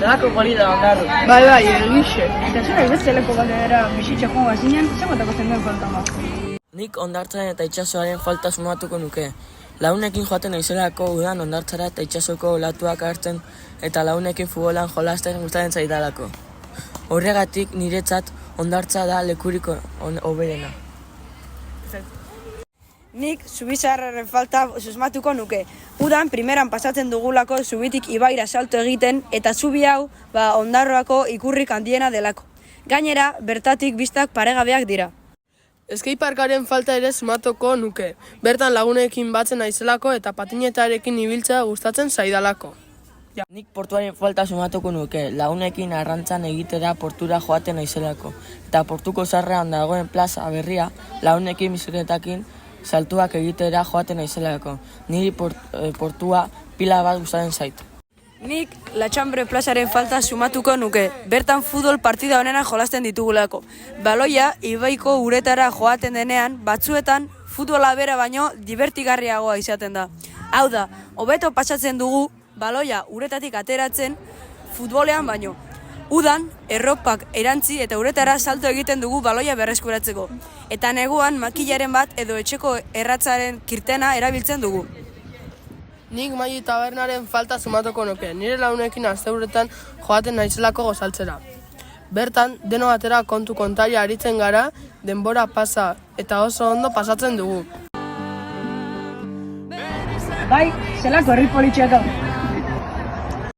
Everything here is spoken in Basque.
zelako polita ondarru. Bai, egixe. Eta zera beste leko batera bizitza joan bazinen, zegoetako zen den falta ma. Nik hondartzaren eta itsasoaren falta sumatuko nuke. Launekin joaten naizelako udan hondartzara eta itsasoko olatuak hartzen eta launekin futbolan jolasten gustatzen zaidalako. Horregatik niretzat hondartza da lekurik hoberena. Nik zubizarraren falta susmatuko nuke. Udan primeran pasatzen dugulako zubitik ibaira salto egiten eta zubi hau Ondarroako ikurrik handiena delako. Gainera, bertatik bistak paregabeak dira. Skateparkaren falta ere sumatuko nuke. Bertan lagunekin batzen naizelako eta patinetarekin ibiltzea gustatzen zaidalako. Nik portuaren falta sumatuko nuke, lagunekin arrantzan egitera portura joaten naizelako. Eta portuko zarrean dagoen plaza berria, lagunekin biziketakin saltuak egitera joaten naizelako. Niri portua pila bat gustatzen zait. Nik Latxambre plazaren falta sumatuko nuke. Bertan futbol partida honena jolasten ditugulako. Baloia ibaiko uretara joaten denean, batzuetan futbola bera baino divertigarriagoa izaten da. Hau da, hobeto pasatzen dugu baloia uretatik ateratzen futbolean baino. Udan, erropak erantzi eta uretara salto egiten dugu baloia berreskuratzeko. Eta neguan makilaren bat edo etxeko erratzaren kirtena erabiltzen dugu. Nik Maili tabernaren falta sumatuko nuke, nire launekin asteuretan joaten naizelako gozaltzera. Bertan, deno batera kontu kontaria aritzen gara, denbora pasa eta oso ondo pasatzen dugu. Bai, zelako herri politxeako.